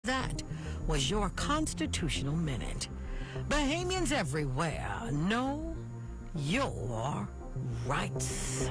That was your Constitutional Minute. Bahamians everywhere know your rights.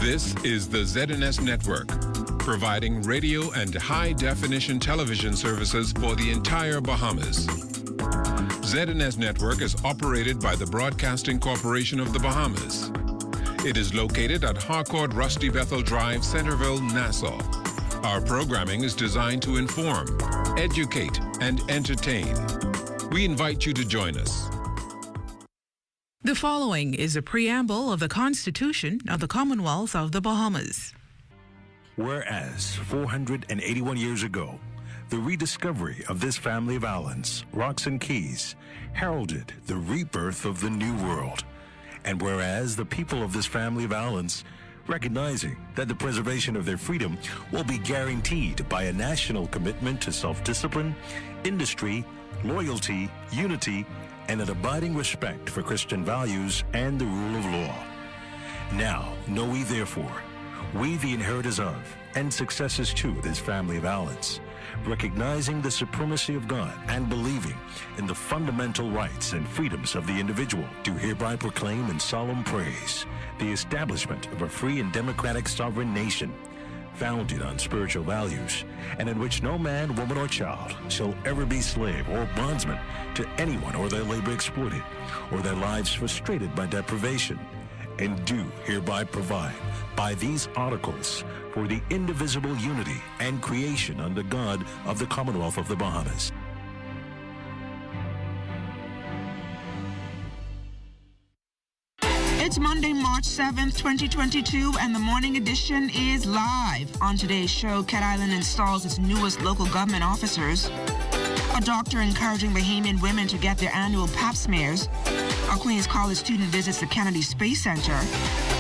This is the ZNS Network, providing radio and high-definition television services for the entire Bahamas. ZNS Network is operated by the Broadcasting Corporation of the Bahamas. It is located at Harcourt Rusty Bethel Drive, Centerville, Nassau. Our programming is designed to inform, educate, and entertain. We invite you to join us. The following is a preamble of the Constitution of the Commonwealth of the Bahamas. Whereas 481 years ago, the rediscovery of this family of islands, rocks and keys, heralded the rebirth of the New World. And whereas the people of this family of islands, recognizing that the preservation of their freedom will be guaranteed by a national commitment to self-discipline, industry, loyalty, unity, and an abiding respect for Christian values and the rule of law. Now, know we therefore, we the inheritors of and successors to this family of islands, recognizing the supremacy of God and believing in the fundamental rights and freedoms of the individual, do hereby proclaim in solemn praise the establishment of a free and democratic sovereign nation, founded on spiritual values, and in which no man, woman, or child shall ever be slave or bondsman to anyone, or their labor exploited, or their lives frustrated by deprivation, and do hereby provide by these articles for the indivisible unity and creation under God of the Commonwealth of the Bahamas. It's Monday, March 7th, 2022, and the morning edition is live. On today's show, Cat Island installs its newest local government officers. A doctor encouraging Bahamian women to get their annual pap smears. A Queen's College student visits the Kennedy Space Center.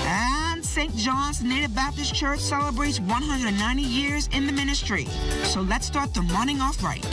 And St. John's Native Baptist Church celebrates 190 years in the ministry. So let's start the morning off right.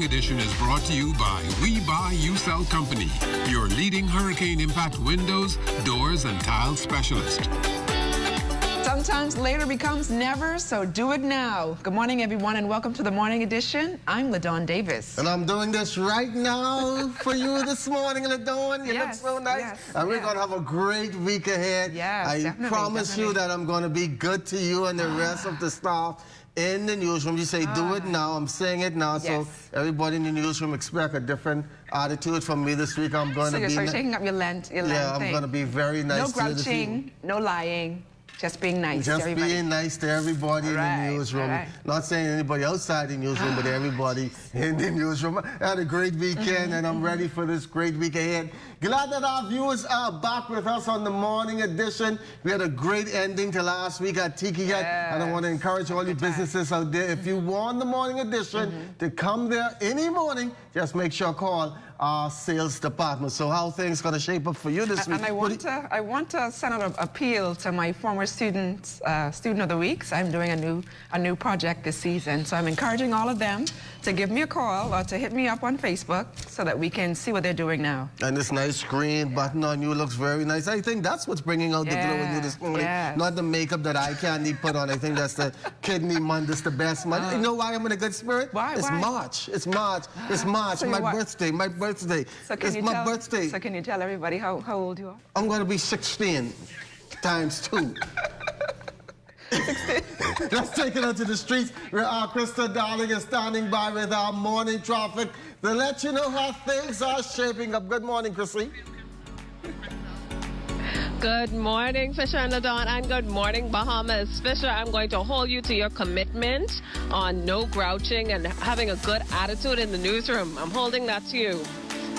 Edition is brought to you by We Buy You Sell Company, your leading hurricane impact windows, doors, and tile specialist. Sometimes later becomes never, so do it now. Good morning, everyone, and welcome to the Morning Edition. I'm LaDawn Davis. And I'm doing this right now for you this morning, LaDawn. You look so nice. Yes, and we're going to have a great week ahead. Yes, I promise you that I'm going to be good to you and the rest of the staff in the newsroom. You say, do it now. I'm saying it now. So everybody in the newsroom expect a different attitude from me this week. I'm going to be... So you're taking up your Lent Yeah, I'm going to be very nice to you. No grouching, no lying. Just being nice to everybody. Just being nice to everybody in the newsroom. Not saying anybody outside the newsroom, but everybody in the newsroom. I had a great weekend, and I'm ready for this great week ahead. Glad that our viewers are back with us on the Morning Edition. We had a great ending to last week at Tiki Hut, and I want to encourage all you businesses out there, if you want the Morning Edition to come there any morning, just make sure call our sales department. So how things going to shape up for you this week? And I want to send out an appeal to my former students, Student of the Week. So I'm doing a new project this season. So I'm encouraging all of them to give me a call or to hit me up on Facebook so that we can see what they're doing now. And this nice screen button on you looks very nice. I think that's what's bringing out the glow in you this morning. Not the makeup that eye candy put on. I think that's the kidney month. That's the best month. You know why I'm in a good spirit? Why? It's March. It's March. It's March. So my birthday. My birthday. So it's my birthday. So can you tell everybody how old you are? I'm going to be 16 times 2. 16. Let's take it out to the streets where our Krista Darling is standing by with our morning traffic to let you know how things are shaping up. Good morning, Chrissy. Good morning, Fisher and LaDawn, and good morning, Bahamas. Fisher, I'm going to hold you to your commitment on no grouching and having a good attitude in the newsroom. I'm holding that to you.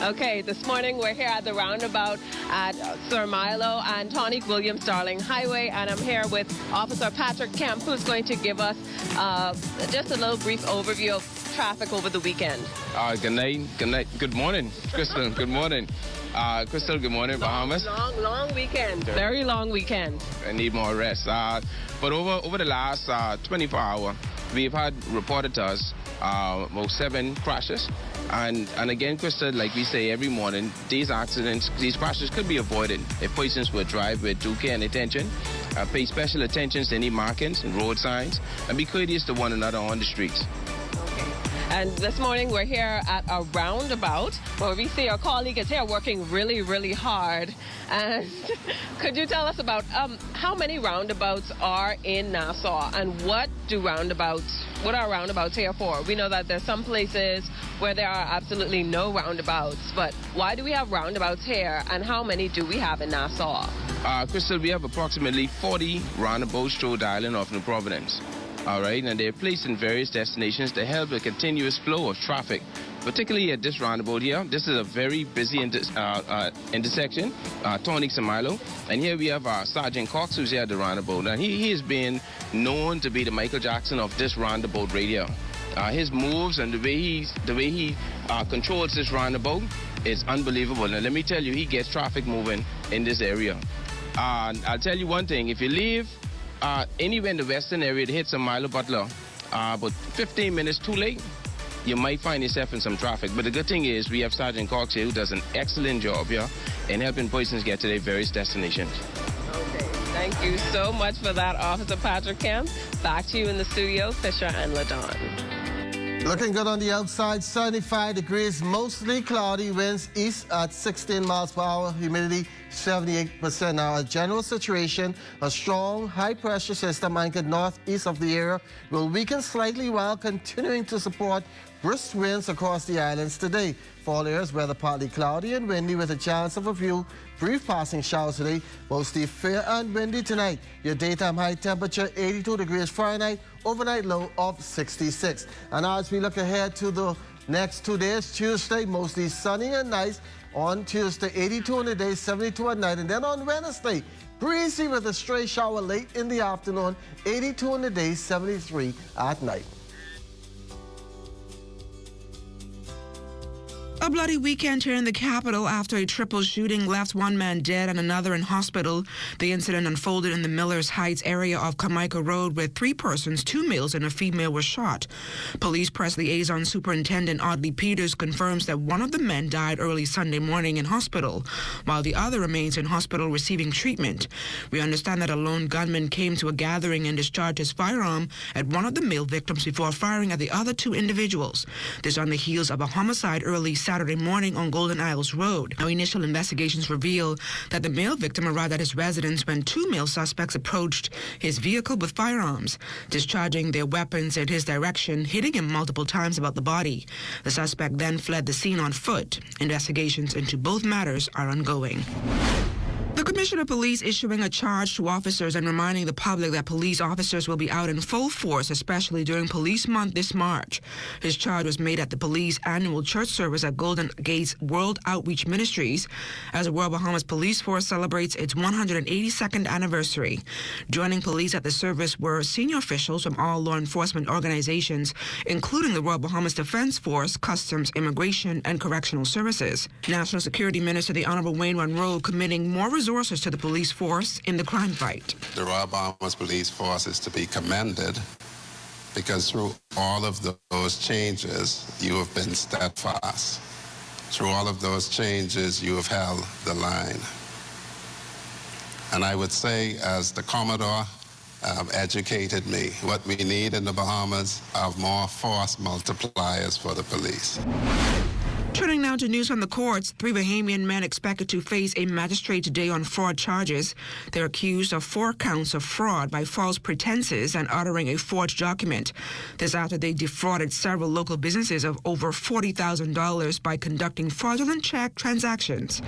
Okay, this morning we're here at the roundabout at Sir Milo and Tonic Williams Darling Highway, and I'm here with Officer Patrick Kemp, who's going to give us just a little brief overview of traffic over the weekend. Good night. Good morning, Crystal. Good morning. Crystal, good morning, Bahamas. Long weekend. Very long weekend. I need more rest. But over the last 24 hours, we've had reported to us about 7 crashes. And again, Crystal, like we say every morning, these accidents, these crashes could be avoided if persons would drive with due care and attention, pay special attention to any markings and road signs, and be courteous to one another on the streets. And this morning we're here at a roundabout where we see our colleague is here working really, really hard. And could you tell us about how many roundabouts are in Nassau and what are roundabouts here for? We know that there's some places where there are absolutely no roundabouts, but why do we have roundabouts here and how many do we have in Nassau? Crystal, we have approximately 40 roundabouts throughout the island of New Providence. All right, and they're placed in various destinations to help the continuous flow of traffic, particularly at this roundabout here. This is a very busy intersection, Tonic and Milo. And here we have Sergeant Cox, who's here at the roundabout. And he has been known to be the Michael Jackson of this roundabout radio. His moves and the way he controls this roundabout is unbelievable. And let me tell you, he gets traffic moving in this area. I'll tell you one thing, if you leave anywhere in the western area to hit some Milo Butler, but 15 minutes too late, you might find yourself in some traffic. But the good thing is we have Sergeant Cox here who does an excellent job here in helping persons get to their various destinations. Okay, thank you so much for that, Officer Patrick Kemp. Back to you in the studio, Fisher and LaDawn. Looking good on the outside, 75 degrees, mostly cloudy, winds east at 16 miles per hour, humidity 78%. Now, a general situation, a strong high-pressure system anchored northeast of the area will weaken slightly while continuing to support brisk winds across the islands today. For all areas, weather partly cloudy and windy with a chance of a few brief passing showers today, mostly fair and windy tonight. Your daytime high temperature 82 degrees Fahrenheit, overnight low of 66. And as we look ahead to the next 2 days, Tuesday mostly sunny and nice. On Tuesday, 82 in the day, 72 at night. And then on Wednesday, breezy with a stray shower late in the afternoon, 82 in the day, 73 at night. A A bloody weekend here in the capital after a triple shooting left one man dead and another in hospital. The incident unfolded in the Millers Heights area of Carmichael Road, where 3 persons, 2 males and a female, were shot. Police press liaison Superintendent Audley Peters confirms that one of the men died early Sunday morning in hospital, while the other remains in hospital receiving treatment. We understand that a lone gunman came to a gathering and discharged his firearm at one of the male victims before firing at the other 2 individuals. This on the heels of a homicide early Saturday morning on Golden Isles Road. Now, initial investigations reveal that the male victim arrived at his residence when 2 male suspects approached his vehicle with firearms, discharging their weapons in his direction, hitting him multiple times about the body. The suspect then fled the scene on foot. Investigations into both matters are ongoing. The Commissioner of Police issuing a charge to officers and reminding the public that police officers will be out in full force, especially during Police Month this March. His charge was made at the police annual church service at Golden Gates World Outreach Ministries as the Royal Bahamas Police Force celebrates its 182nd anniversary. Joining police at the service were senior officials from all law enforcement organizations, including the Royal Bahamas Defense Force, Customs, Immigration, and Correctional Services. National Security Minister the Honorable Wayne Monroe committing more resources to the police force in the crime fight. The Royal Bahamas Police Force is to be commended because through all of those changes, you have been steadfast. Through all of those changes, you have held the line. And I would say, as the Commodore educated me, what we need in the Bahamas are more force multipliers for the police. Turning now to news from the courts, 3 Bahamian men expected to face a magistrate today on fraud charges. They're accused of 4 counts of fraud by false pretenses and uttering a forged document. This after they defrauded several local businesses of over $40,000 by conducting fraudulent check transactions.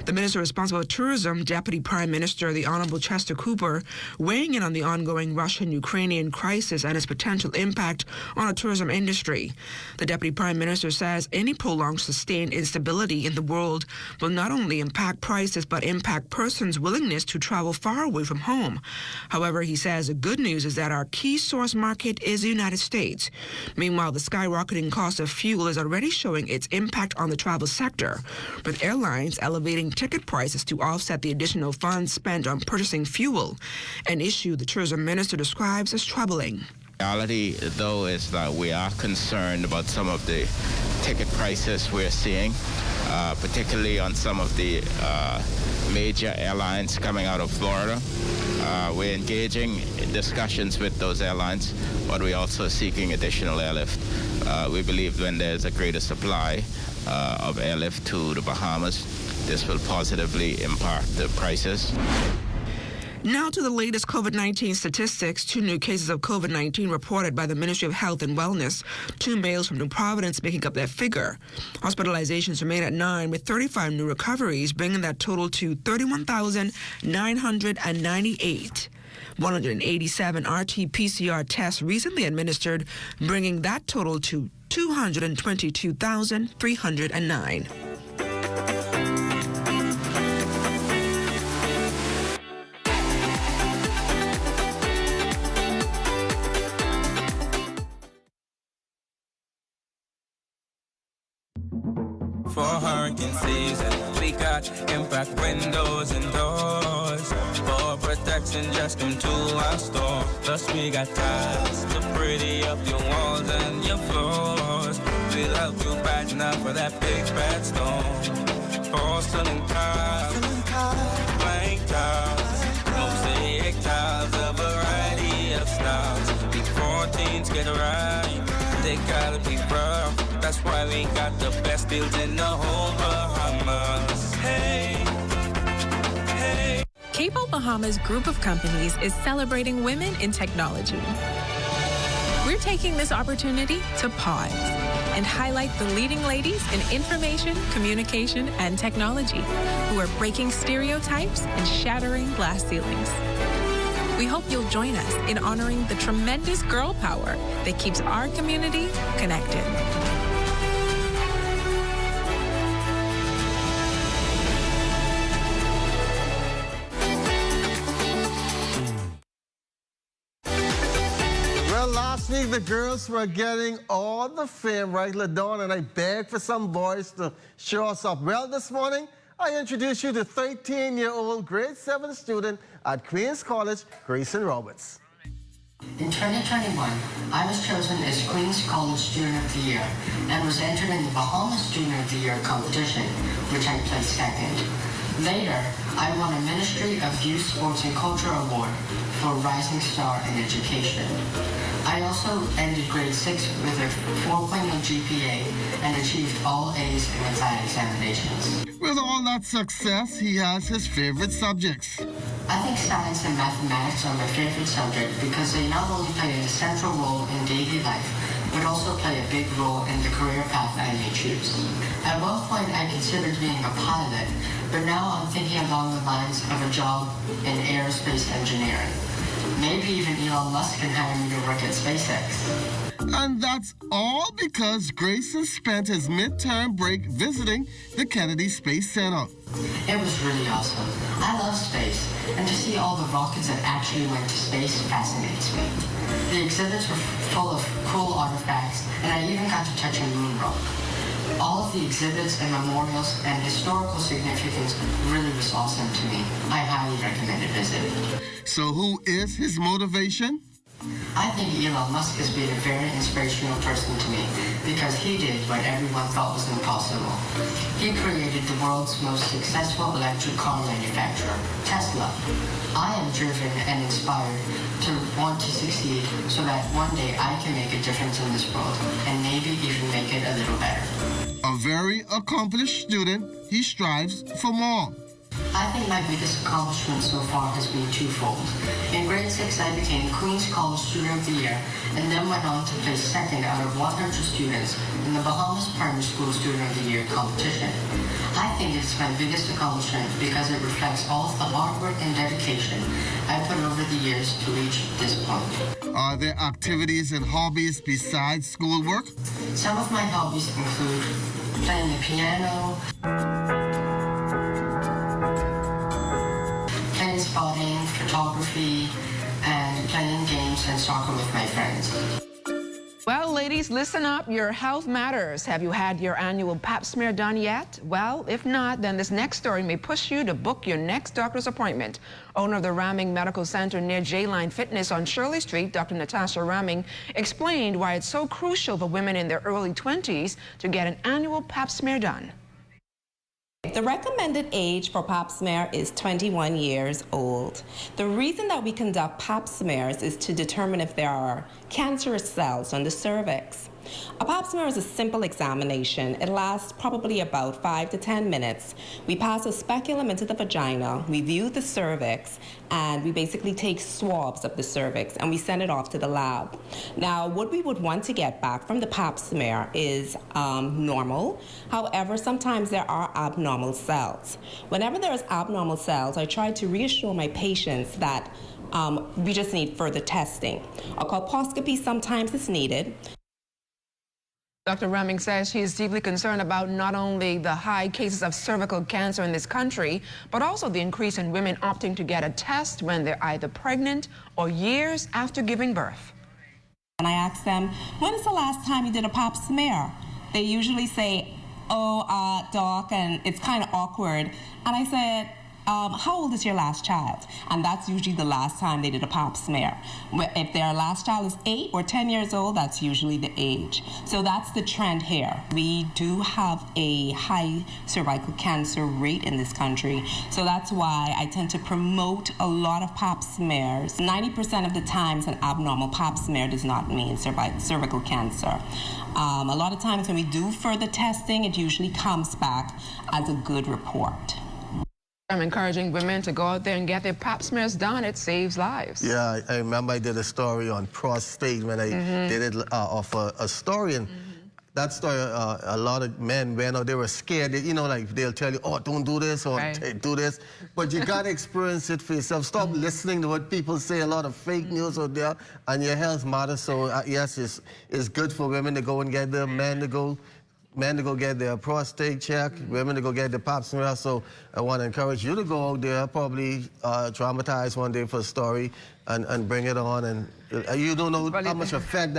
The Minister responsible for Tourism, Deputy Prime Minister the Honorable Chester Cooper, weighing in on the ongoing Russian-Ukrainian crisis and its potential impact on our tourism industry. The Deputy Prime Minister says any prolonged sustained instability in the world will not only impact prices but impact persons' willingness to travel far away from home. However, he says the good news is that our key source market is the United States. Meanwhile, the skyrocketing cost of fuel is already showing its impact on the travel sector, with airlines elevating ticket prices to offset the additional funds spent on purchasing fuel, an issue the tourism minister describes as troubling. The reality, though, is that we are concerned about some of the ticket prices we're seeing, particularly on some of the major airlines coming out of Florida. We're engaging in discussions with those airlines, but we're also seeking additional airlift. We believe when there's a greater supply of airlift to the Bahamas, this will positively impact the prices. Now to the latest COVID-19 statistics. 2 new cases of COVID-19 reported by the Ministry of Health and Wellness. 2 males from New Providence making up that figure. Hospitalizations remain at 9 with 35 new recoveries, bringing that total to 31,998. 187 RT-PCR tests recently administered, bringing that total to 222,309. For hurricane season, we got impact windows and doors. For protection, just come to our store. Plus we got tiles to pretty up your walls and your floors. We'll help you brighten up for that big bad storm. Porcelain tiles, blank tiles, mosaic tiles, a variety of styles. Before teens get right, they gotta be rough. That's why we got the best deals in the whole Bahamas. Hey, hey. Cable Bahamas Group of Companies is celebrating women in technology. We're taking this opportunity to pause and highlight the leading ladies in information, communication, and technology who are breaking stereotypes and shattering glass ceilings. We hope you'll join us in honoring the tremendous girl power that keeps our community connected. Last week, the girls were getting all the fame, right, LaDawn, and I begged for some boys to show us up. Well, this morning, I introduce you to 13-year-old grade 7 student at Queens College, Grayson Roberts. In 2021, I was chosen as Queens College Student of the Year and was entered in the Bahamas Student of the Year competition, which I placed second. Later, I won a Ministry of Youth, Sports and Culture Award for Rising Star in Education. I also ended grade 6 with a 4.0 GPA and achieved all A's in inside examinations. With all that success, he has his favorite subjects. I think science and mathematics are my favorite subject because they not only play an essential role in daily life, but also play a big role in the career path I may choose. At one point, I considered being a pilot, but now I'm thinking along the lines of a job in aerospace engineering. Maybe even Elon Musk can hire me to work at SpaceX. And that's all because Grayson spent his midterm break visiting the Kennedy Space Center. It was really awesome. I love space, and to see all the rockets that actually went to space fascinates me. The exhibits were full of cool artifacts, and I even got to touch a moon rock. All of the exhibits and memorials and historical significance really was awesome to me. I highly recommend a visit. So who is his motivation? I think Elon Musk has been a very inspirational person to me because he did what everyone thought was impossible. He created the world's most successful electric car manufacturer, Tesla. I am driven and inspired to want to succeed so that one day I can make a difference in this world and maybe even make it a little better. A very accomplished student, he strives for more. I think my biggest accomplishment so far has been twofold. In grade 6, I became Queens College Student of the Year and then went on to place second out of 100 students in the Bahamas Primary School Student of the Year competition. I think it's my biggest accomplishment because it reflects all of the hard work and dedication I put over the years to reach this point. Are there activities and hobbies besides schoolwork? Some of my hobbies include playing the piano, spotting, photography, and playing games and soccer with my friends. Well, ladies, listen up. Your health matters. Have you had your annual pap smear done yet? Well, if not, then this next story may push you to book your next doctor's appointment. Owner of the Ramming Medical Center near J-Line Fitness on Shirley Street, Dr. Natasha Ramming, explained why it's so crucial for women in their early 20s to get an annual pap smear done. The recommended age for pap smear is 21 years old. The reason that we conduct pap smears is to determine if there are cancerous cells on the cervix. A pap smear is a simple examination. It lasts probably about 5 to 10 minutes. We pass a speculum into the vagina, we view the cervix, and we basically take swabs of the cervix and we send it off to the lab. Now, what we would want to get back from the pap smear is normal. However, sometimes there are abnormal cells. Whenever there's abnormal cells, I try to reassure my patients that we just need further testing. A colposcopy sometimes is needed. Dr. Ramming says she is deeply concerned about not only the high cases of cervical cancer in this country, but also the increase in women opting to get a test when they're either pregnant or years after giving birth. And I ask them, when is the last time you did a pap smear? They usually say, oh, doc, and it's kind of awkward. And I said, how old is your last child? And that's usually the last time they did a pap smear. If their last child is 8 or 10 years old, that's usually the age. So that's the trend here. We do have a high cervical cancer rate in this country. So that's why I tend to promote a lot of pap smears. 90% of the times an abnormal pap smear does not mean cervical cancer. A lot of times when we do further testing, it usually comes back as a good report. I'm encouraging women to go out there and get their pap smears done. It saves lives. Yeah, I remember I did a story on prostate when I did it off a story. And that story, a lot of men went out, they were scared. They, you know, like they'll tell you, oh, don't do this or do this. But you got to experience it for yourself. Stop listening to what people say, a lot of fake news out there, and your health matters. So, yes, it's good for women to go and get their men to go get their prostate check, women to go get their pap smear. So I want to encourage you to go out there, probably traumatized one day for a story, and bring it on, and you don't know how much effect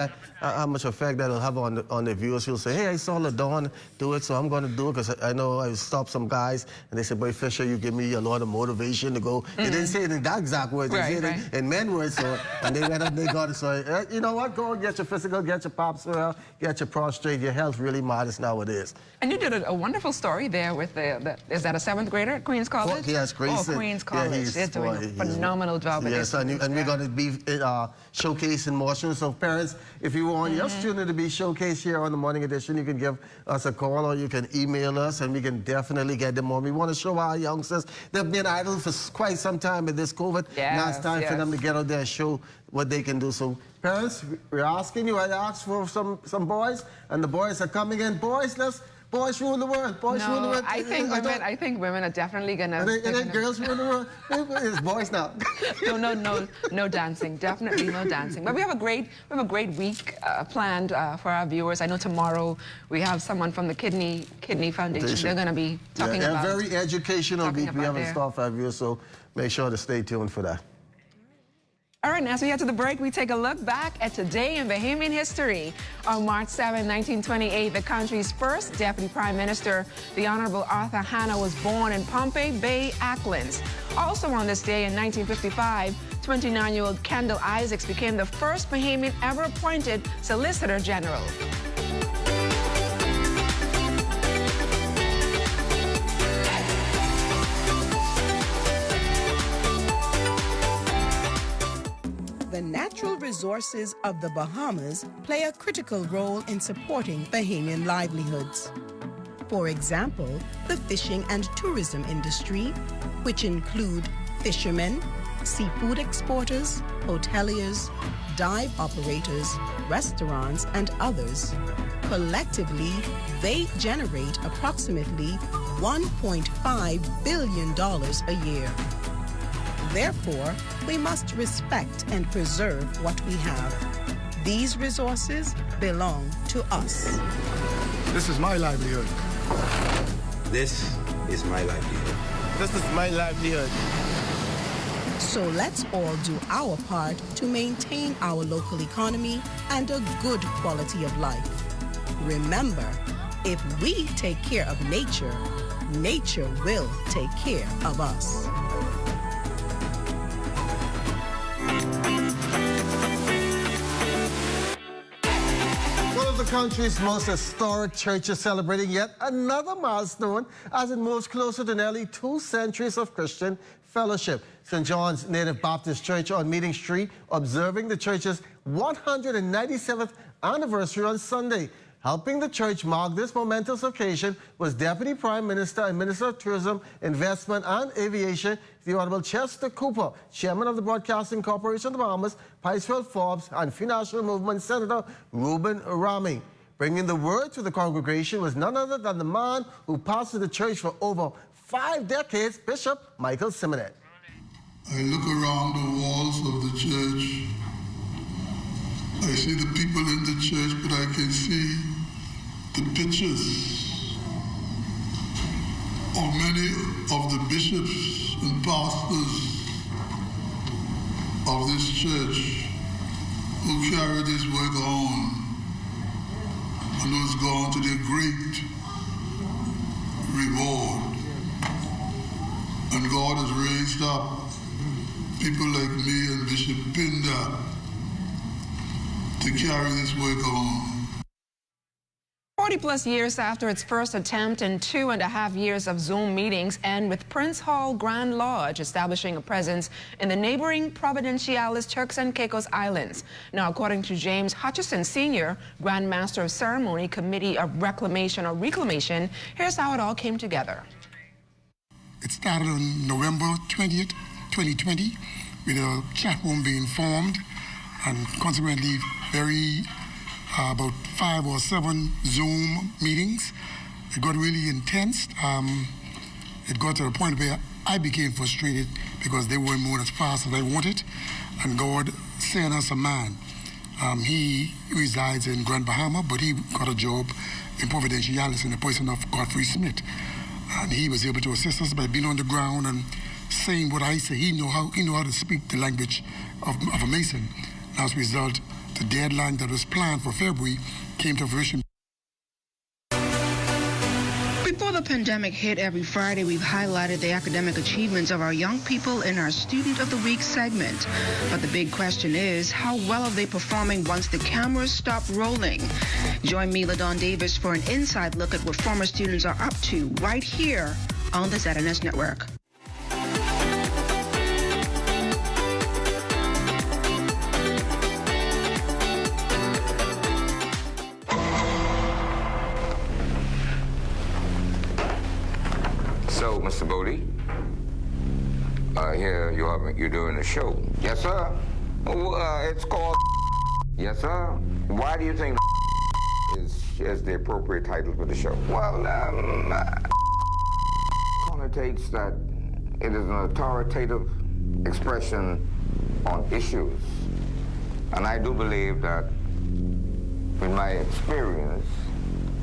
that'll have on the viewers. You'll say, hey, I saw LaDawn do it, so I'm going to do it, because I know I stopped some guys, and they said, boy, Fisher, you give me a lot of motivation to go. They didn't say it in that exact words, they said it in men words, so, and they went up, they got it. So, you know what, go and get your physical, get your pap smear, get your prostate. Your health really matters nowadays. And you did a wonderful story there with is that a 7th grader at Queens College? Yes, Queens. Queens College. They're doing a phenomenal job. Yes, and we're going to be showcasing more students. So parents, if you want your student to be showcased here on the morning edition, you can give us a call or you can email us, and we can definitely get them on. We want to show our youngsters. They've been idle for quite some time with this COVID. Now it's time for them to get out there and show what they can do. So parents, we're asking you, I asked for some boys, and the boys are coming in. Boys rule the world. Boys rule the world. I think women are definitely gonna. And then girls rule the world. It's boys now. No dancing. Definitely no dancing. But we have a great week planned for our viewers. I know tomorrow we have someone from the Kidney Foundation. They're going to be talking about. A very educational week we have in store for our viewers. So make sure to stay tuned for that. All right, as we head to the break, we take a look back at today in Bahamian history. On March 7, 1928, the country's first Deputy Prime Minister, the Honorable Arthur Hanna, was born in Pompey Bay, Acklands. Also on this day in 1955, 29-year-old Kendall Isaacs became the first Bahamian ever appointed Solicitor General. The natural resources of the Bahamas play a critical role in supporting Bahamian livelihoods. For example, the fishing and tourism industry, which include fishermen, seafood exporters, hoteliers, dive operators, restaurants, and others. Collectively, they generate approximately $1.5 billion a year. Therefore, we must respect and preserve what we have. These resources belong to us. This is my livelihood. This is my livelihood. This is my livelihood. So let's all do our part to maintain our local economy and a good quality of life. Remember, if we take care of nature, nature will take care of us. The country's most historic church is celebrating yet another milestone as it moves closer to nearly 2 centuries of Christian fellowship. St. John's Native Baptist Church on Meeting Street observing the church's 197th anniversary on Sunday. Helping the church mark this momentous occasion was Deputy Prime Minister and Minister of Tourism, Investment and Aviation, the Honorable Chester Cooper, Chairman of the Broadcasting Corporation of the Bahamas, Piceville Forbes, and Free National Movement Senator Reuben Rami. Bringing the word to the congregation was none other than the man who pastored the church for over 5 decades, Bishop Michael Simonet. I look around the walls of the church. I see the people in the church, but I can see the pictures of many of the bishops and pastors of this church who carry this work on and who's gone to their great reward. And God has raised up people like me and Bishop Pinder to carry this work on. 40-plus years after its first attempt and 2.5 years of Zoom meetings, and with Prince Hall Grand Lodge establishing a presence in the neighboring Providenciales Turks and Caicos Islands. Now, according to James Hutchison Sr., Grand Master of Ceremony, Committee of Reclamation or Reclamation, here's how it all came together. It started on November 20th, 2020, with a chat room being formed, and consequently about 5 or 7 Zoom meetings. It got really intense. It got to the point where I became frustrated because they weren't moving as fast as I wanted, and God sent us a man. He resides in Grand Bahama, but he got a job in Providenciales in the person of Godfrey Smith. And he was able to assist us by being on the ground and saying what I say. He know how to speak the language of a Mason. As a result, the deadline that was planned for February came to fruition. Before the pandemic hit, every Friday we've highlighted the academic achievements of our young people in our Student of the Week segment. But the big question is, how well are they performing once the cameras stop rolling? Join me, LaDawn Davis, for an inside look at what former students are up to right here on the ZNS Network. So, Mr. Bodie, here you're doing a show. Yes, sir. It's called. Yes, sir. Why do you think is the appropriate title for the show? Well, connotates that it is an authoritative expression on issues, and I do believe that, in my experience,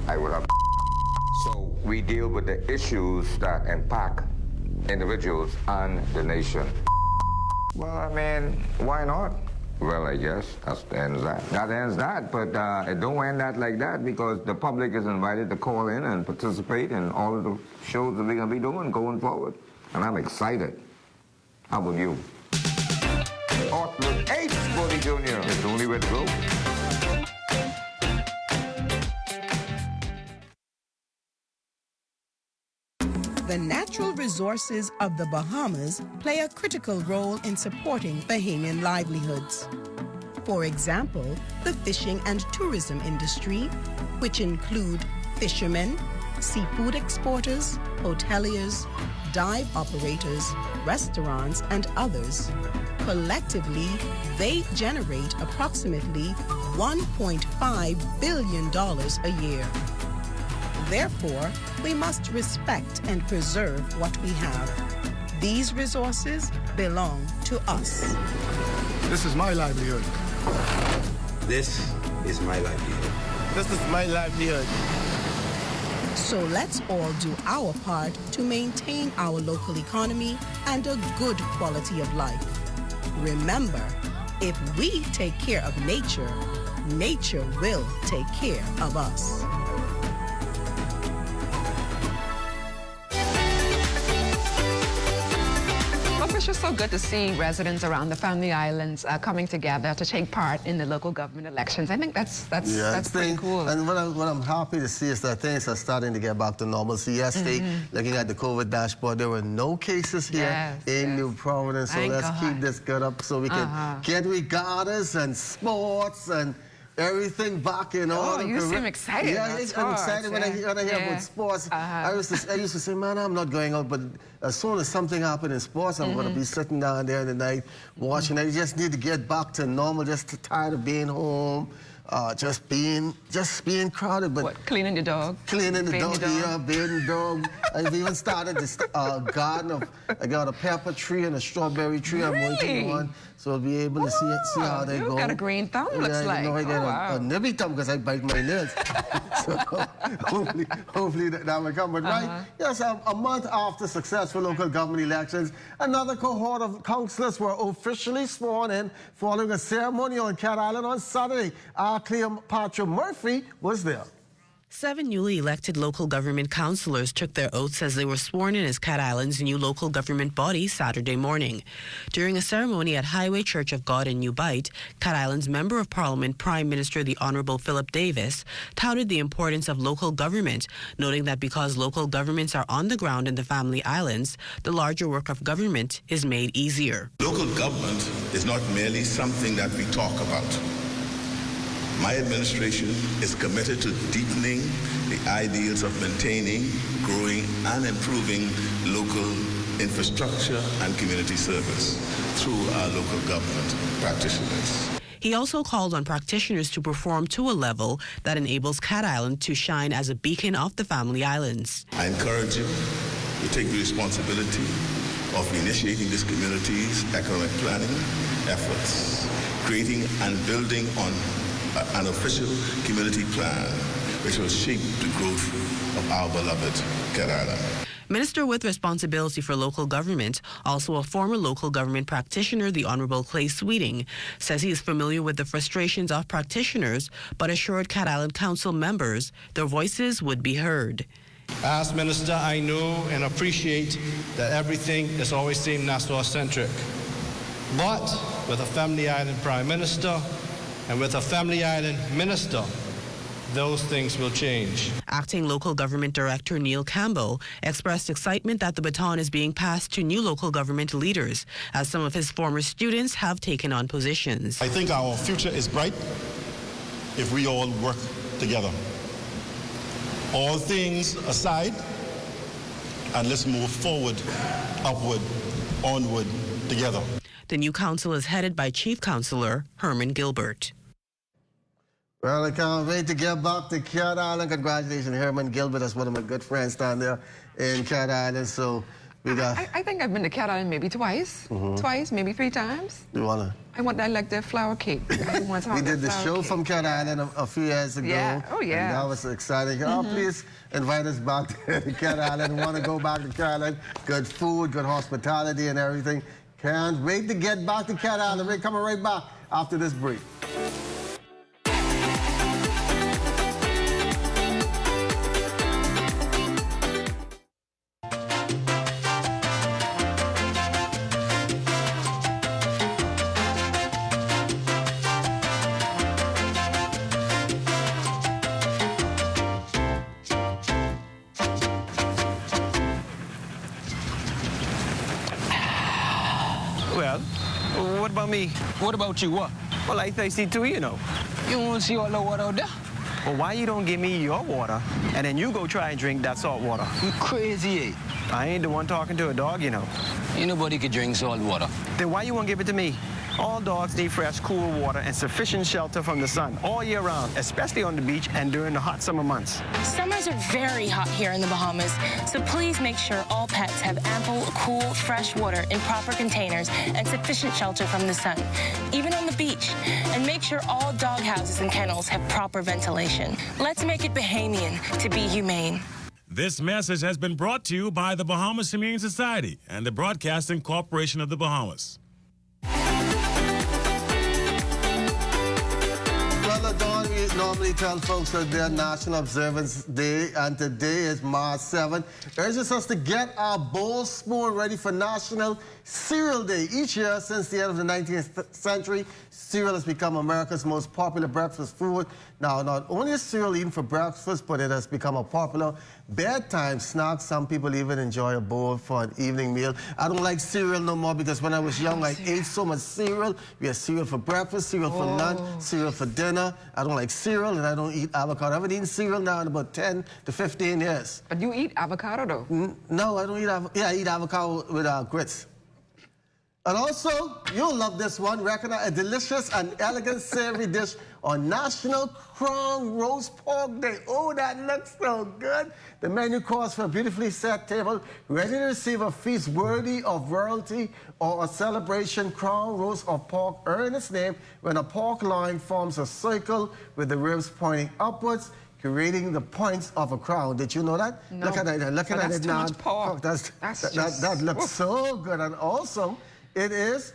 I would have. So we deal with the issues that impact individuals and the nation. Well, I mean, why not? Well, I guess that ends that. That ends that, but it don't end that like that, because the public is invited to call in and participate in all of the shows that we're going to be doing going forward. And I'm excited. How about you? Arthur H. Bodie Jr. It's the only way to go. The natural resources of the Bahamas play a critical role in supporting Bahamian livelihoods. For example, the fishing and tourism industry, which include fishermen, seafood exporters, hoteliers, dive operators, restaurants, and others. Collectively, they generate approximately $1.5 billion a year. Therefore, we must respect and preserve what we have. These resources belong to us. This is my livelihood. This is my livelihood. This is my livelihood. So let's all do our part to maintain our local economy and a good quality of life. Remember, if we take care of nature, nature will take care of us. It's just so good to see residents around the Family Islands coming together to take part in the local government elections. I think that's pretty cool. And what I'm happy to see is that things are starting to get back to normalcy. Yesterday, looking at the COVID dashboard, there were no cases here in New Providence. So let's keep this good up so we can get regattas and sports and everything back in order. Oh, you seem excited. Yeah, I'm excited when I hear about sports. I used to say, man, I'm not going out, but as soon as something happened in sports, I'm going to be sitting down there in the night watching. I just need to get back to normal, just tired of being home. Just being crowded. But what, cleaning the dog? Cleaning the dog, yeah, bathing the dog. I've even started this garden I got a pepper tree and a strawberry tree I'm working on. So I'll be able to see how they go. You've got a green thumb, looks like. I got a nibby thumb because I bite my nails. So hopefully that will come. But right, yes, a month after successful local government elections, another cohort of councillors were officially sworn in following a ceremony on Cat Island on Saturday. Our Cleopatra Murphy was there. 7 newly elected local government councillors took their oaths as they were sworn in as Cat Island's new local government body Saturday morning. During a ceremony at Highway Church of God in New Bight, Cat Island's Member of Parliament Prime Minister the Honourable Philip Davis touted the importance of local government, noting that because local governments are on the ground in the Family Islands, the larger work of government is made easier. Local government is not merely something that we talk about. My administration is committed to deepening the ideals of maintaining, growing, and improving local infrastructure and community service through our local government practitioners. He also called on practitioners to perform to a level that enables Cat Island to shine as a beacon of the Family Islands. I encourage you to take the responsibility of initiating this community's economic planning efforts, creating and building on an official community plan which will shape the growth of our beloved Cat Island. Minister with responsibility for local government, also a former local government practitioner, the Honorable Clay Sweeting, says he is familiar with the frustrations of practitioners, but assured Cat Island Council members their voices would be heard. As Minister, I know and appreciate that everything is always seemed Nassau-centric. But with a Family Island Prime Minister and with a Family Island Minister, those things will change. Acting Local Government Director Neil Campbell expressed excitement that the baton is being passed to new local government leaders, as some of his former students have taken on positions. I think our future is bright if we all work together. All things aside, and let's move forward, upward, onward, together. The new council is headed by Chief Councillor Herman Gilbert. Well, I can't wait to get back to Cat Island. Congratulations, Herman Gilbert. That's one of my good friends down there in Cat Island. So we got. I think I've been to Cat Island maybe twice, maybe 3 times. You wanna? I want that like their flower cake. We did the show from Cat Island a few years ago. Yeah. Oh yeah. And that was exciting. Oh, please invite us back to Cat Island. Want to go back to Cat Island? Good food, good hospitality, and everything. Can't wait to get back to Cat Island. We're coming right back after this break. Well, what about me? What about you, what? Well, I thirsty too, you know. You want to see all the water out there? Well, why you don't give me your water, and then you go try and drink that salt water? You crazy, eh? I ain't the one talking to a dog, you know. Ain't nobody can drink salt water. Then why you won't give it to me? All dogs need fresh, cool water and sufficient shelter from the sun all year round, especially on the beach and during the hot summer months. Summers are very hot here in the Bahamas, so please make sure all pets have ample, cool, fresh water in proper containers and sufficient shelter from the sun, even on the beach. And make sure all dog houses and kennels have proper ventilation. Let's make it Bahamian to be humane. This message has been brought to you by the Bahamas Humane Society and the Broadcasting Corporation of the Bahamas. Well, Dawn, we normally tell folks that their National Observance Day, and today is March 7th, urges us to get our bowl spoon ready for National Cereal Day. Each year since the end of the 19th century, cereal has become America's most popular breakfast food. Now, not only is cereal eaten for breakfast, but it has become a popular bedtime snack. Some people even enjoy a bowl for an evening meal. I don't like cereal no more because when I was young, I ate so much cereal. We had cereal for breakfast, cereal for lunch, cereal for dinner. I don't like cereal, and I don't eat avocado. I haven't eaten cereal now in about 10 to 15 years. But you eat avocado, though? No, I don't eat avocado. Yeah, I eat avocado with grits. And also, you'll love this one. Recognize a delicious and elegant savory dish on National Crown Roast Pork Day. Oh, that looks so good. The menu calls for a beautifully set table, ready to receive a feast worthy of royalty or a celebration. Crown roast of pork earns its name when a pork loin forms a circle with the ribs pointing upwards, creating the points of a crown. Did you know that? No. Look at that. Look at it now. Much pork. That looks so good. And also, it is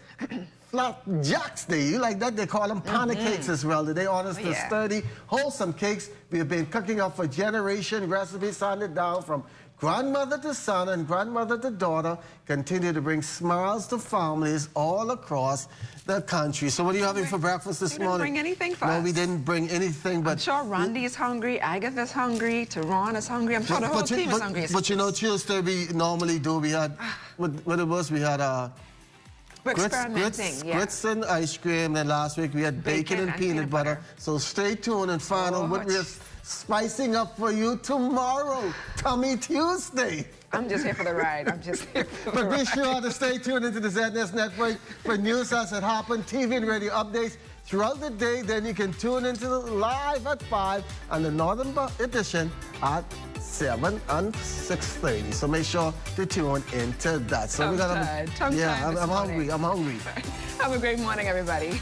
Flapjacks Day. You like that? They call them pancakes as well. They honor the sturdy, wholesome cakes we have been cooking up for generations. Recipes handed down from grandmother to son and grandmother to daughter continue to bring smiles to families all across the country. So what are you having for breakfast this morning? Didn't bring anything for us. No, we didn't bring anything. But I'm sure Randy is hungry, Agatha is hungry, Teron is hungry. I'm sure the whole team is hungry. But you know, Tuesday we normally do. We had, what it was, we had grits and ice cream. Then last week we had bacon and peanut butter. So stay tuned and find out what we're spicing up for you tomorrow, Tummy Tuesday. I'm just here for the ride. I'm just here for the ride. But be sure to stay tuned into the ZNS Network for news as it happens, TV and radio updates throughout the day. Then you can tune into the live at 5 and the Northern edition at 7 and 6:30. So make sure to tune into that. So we're gonna. I'm hungry. I'm hungry. Have a great morning, everybody.